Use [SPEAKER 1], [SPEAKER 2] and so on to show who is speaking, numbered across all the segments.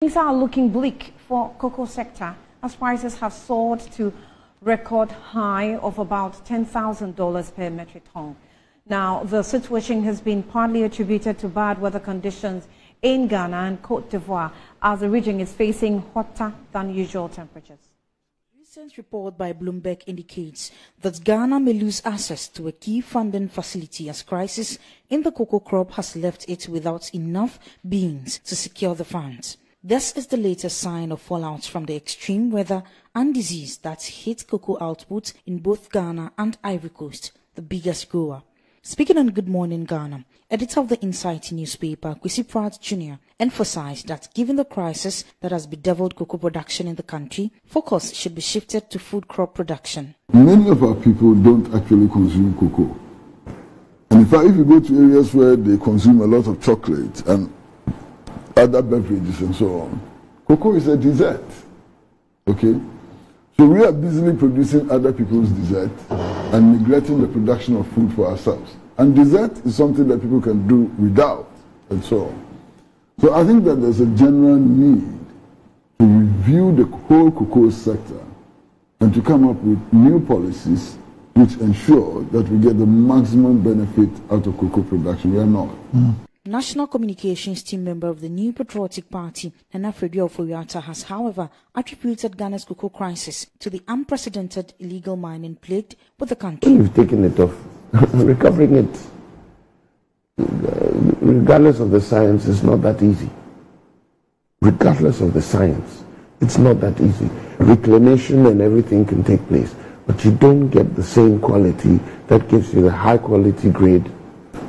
[SPEAKER 1] Things are looking bleak for cocoa sector as prices have soared to record high of about $10,000 per metric ton. Now, the situation has been partly attributed to bad weather conditions in Ghana and Cote d'Ivoire as the region is facing hotter than usual temperatures.
[SPEAKER 2] A recent report by Bloomberg indicates that Ghana may lose access to a key funding facility as crisis in the cocoa crop has left it without enough beans to secure the funds. This is the latest sign of fallout from the extreme weather and disease that hit cocoa output in both Ghana and Ivory Coast, the biggest grower. Speaking on Good Morning Ghana, editor of the Insight newspaper, Kwesi Pratt Jr., emphasized that given the crisis that has bedeviled cocoa production in the country, focus should be shifted to food crop production.
[SPEAKER 3] Many of our people don't actually consume cocoa. And in fact, if you go to areas where they consume a lot of chocolate and other beverages and so on, cocoa is a dessert. Okay? So we are busily producing other people's dessert and neglecting the production of food for ourselves. And dessert is something that people can do without and so on. So I think that there's a general need to review the whole cocoa sector and to come up with new policies which ensure that we get the maximum benefit out of cocoa production. We are not.
[SPEAKER 2] National Communications team member of the New Patriotic Party, Nana Freddy Ofori-Atta, has, however, attributed Ghana's cocoa crisis to the unprecedented illegal mining plagued with the country.
[SPEAKER 4] We've taken it off. Recovering it, regardless of the science, is not that easy. Regardless of the science, it's not that easy. Reclamation and everything can take place, but you don't get the same quality that gives you the high quality grade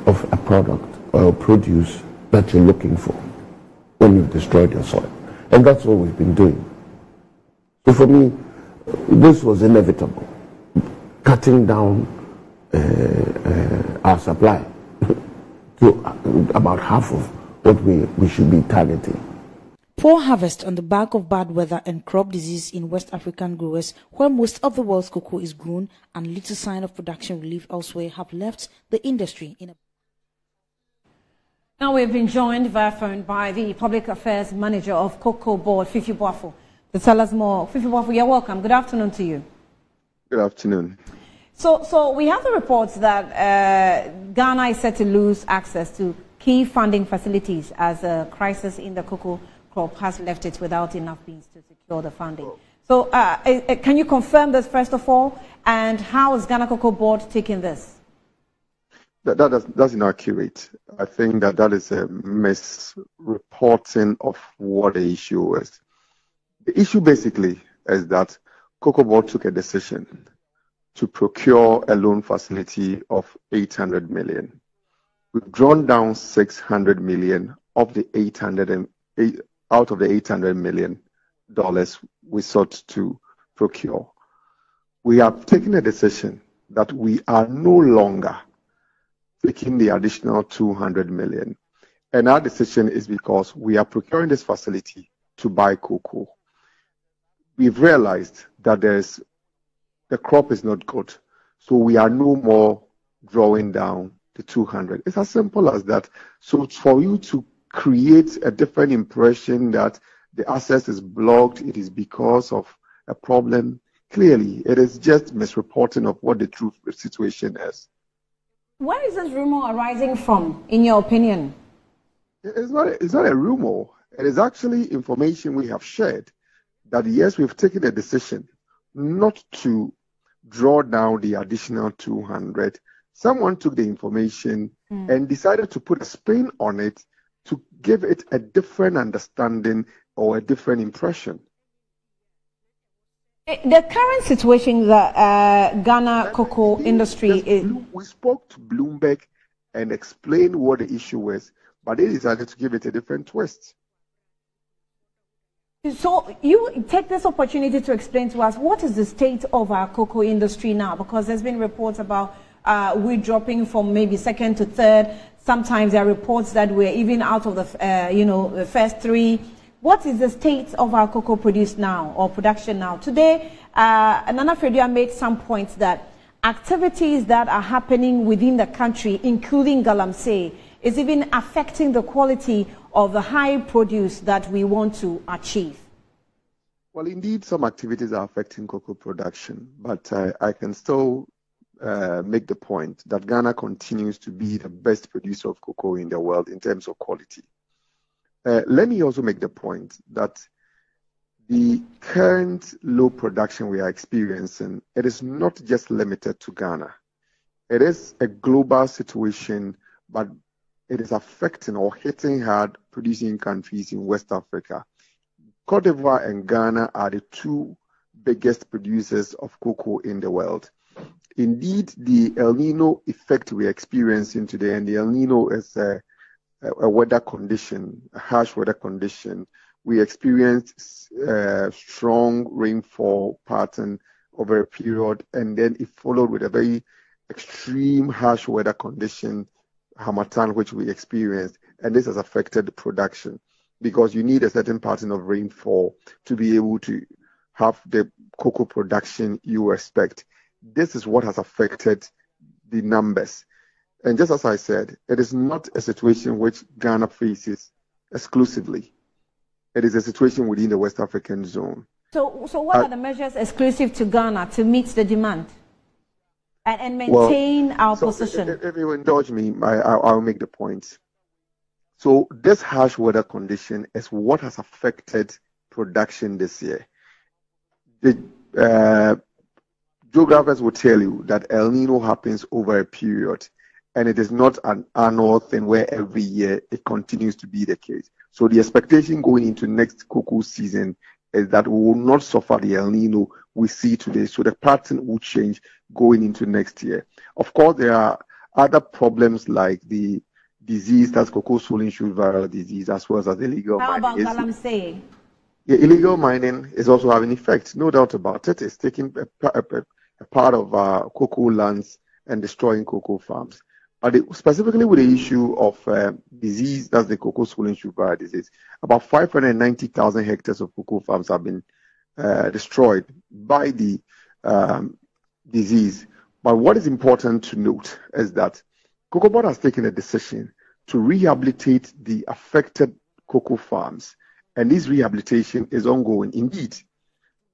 [SPEAKER 4] of a product or produce that you're looking for when you've destroyed your soil. And that's what we've been doing. So for me, this was inevitable. Cutting down our supply to about half of what we should be targeting.
[SPEAKER 2] Poor harvest on the back of bad weather and crop disease in West African growers, where most of the world's cocoa is grown, and little sign of production relief elsewhere have left the industry in a...
[SPEAKER 1] Now we've been joined via phone by the Public Affairs Manager of Cocoa Board, Fifi Boafo, to tell us more. Fifi Boafo, you're welcome. Good afternoon to you.
[SPEAKER 5] Good afternoon.
[SPEAKER 1] So we have the reports that Ghana is set to lose access to key funding facilities as a crisis in the cocoa crop has left it without enough beans to secure the funding. So can you confirm this first of all, and how is Ghana Cocoa Board taking this?
[SPEAKER 5] That's inaccurate. I think that is a misreporting of what the issue is. The issue basically is that Cocoa Board took a decision to procure a loan facility of 800 million. We've drawn down 600 million of the out of the $800 million we sought to procure. We have taken a decision that we are no longer taking the additional 200 million. And our decision is because we are procuring this facility to buy cocoa. We've realized that the crop is not good. So we are no more drawing down the 200. It's as simple as that. So for you to create a different impression that the access is blocked, it is because of a problem, clearly it is just misreporting of what the true situation is.
[SPEAKER 1] Where is this rumor arising from, in your opinion?
[SPEAKER 5] It's not a rumor. It is actually information we have shared that yes, we've taken a decision not to draw down the additional 200. Someone took the information and decided to put a spin on it to give it a different understanding or a different impression.
[SPEAKER 1] The current situation that Ghana cocoa industry is...
[SPEAKER 5] We spoke to Bloomberg and explained what the issue is, but they decided to give it a different twist.
[SPEAKER 1] So you take this opportunity to explain to us what is the state of our cocoa industry now, because there's been reports about wheat dropping from maybe second to third. Sometimes there are reports that we're even out of the the first three. What is the state of our cocoa produce now, or production now? Today, Nana Freddy made some points that activities that are happening within the country, including Galamsey, is even affecting the quality of the high produce that we want to achieve?
[SPEAKER 5] Well, indeed, some activities are affecting cocoa production, but I can still make the point that Ghana continues to be the best producer of cocoa in the world in terms of quality. Let me also make the point that the current low production we are experiencing, it is not just limited to Ghana. It is a global situation, but it is affecting or hitting hard producing countries in West Africa. Cote d'Ivoire and Ghana are the two biggest producers of cocoa in the world. Indeed, the El Nino effect we are experiencing today, and the El Nino is a weather condition, a harsh weather condition. We experienced strong rainfall pattern over a period, and then it followed with a very extreme harsh weather condition, Harmattan, which we experienced, and this has affected the production because you need a certain pattern of rainfall to be able to have the cocoa production you expect. This is what has affected the numbers. And just as I said, it is not a situation which Ghana faces exclusively. It is a situation within the West African zone.
[SPEAKER 1] So what are the measures exclusive to Ghana to meet the demand and maintain our position?
[SPEAKER 5] If you indulge me, I'll make the point. So this harsh weather condition is what has affected production this year. The geographers will tell you that El Nino happens over a period, and it is not an annual thing where every year it continues to be the case. So the expectation going into next cocoa season is that we will not suffer the El Nino we see today. So the pattern will change going into next year. Of course, there are other problems like the disease, that's cocoa swollen shoot viral disease, as well as illegal mining.
[SPEAKER 1] How about galamsey?
[SPEAKER 5] Yeah, illegal mining is also having effect, no doubt about it. It's taking a part of our cocoa lands and destroying cocoa farms. But specifically with the issue of disease, that's the cocoa swollen shoot viral disease, about 590,000 hectares of cocoa farms have been destroyed by the disease. But what is important to note is that Cocoa Board has taken a decision to rehabilitate the affected cocoa farms, and this rehabilitation is ongoing. Indeed,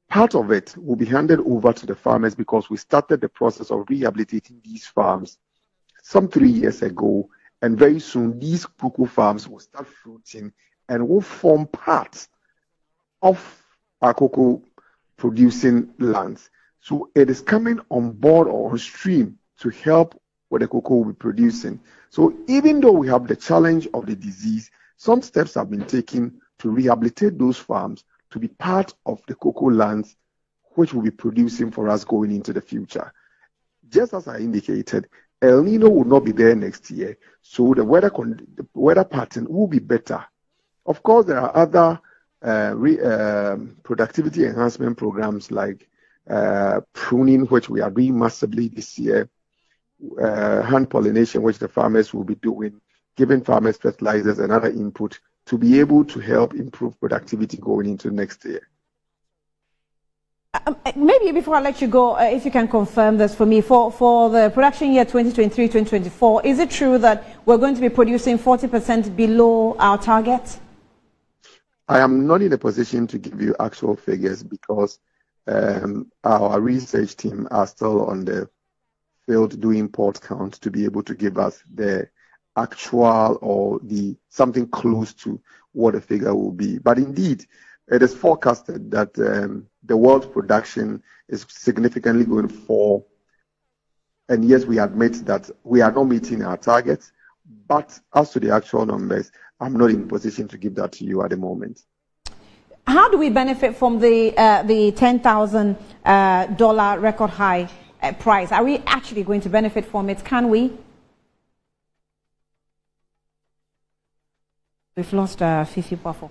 [SPEAKER 5] part of it will be handed over to the farmers because we started the process of rehabilitating these farms some 3 years ago, and very soon these cocoa farms will start fruiting and will form part of our cocoa producing lands. So it is coming on board or on stream to help with the cocoa we're producing. So even though we have the challenge of the disease, some steps have been taken to rehabilitate those farms to be part of the cocoa lands which will be producing for us going into the future. Just as I indicated, El Nino will not be there next year, so the weather pattern will be better. Of course, there are other productivity enhancement programs like pruning, which we are doing massively this year, hand pollination, which the farmers will be doing, giving farmers fertilizers and other input to be able to help improve productivity going into next year.
[SPEAKER 1] Maybe before I let you go, if you can confirm this for me, for the production year 2023-2024, is it true that we're going to be producing 40% below our target?
[SPEAKER 5] I am not in a position to give you actual figures because our research team are still on the field doing port count to be able to give us the actual or something close to what the figure will be. But indeed, it is forecasted that the world production is significantly going to fall. And yes, we admit that we are not meeting our targets. But as to the actual numbers, I'm not in a position to give that to you at the moment.
[SPEAKER 1] How do we benefit from the $10,000 record high price? Are we actually going to benefit from it? Can we? We've lost Fifi Buffo.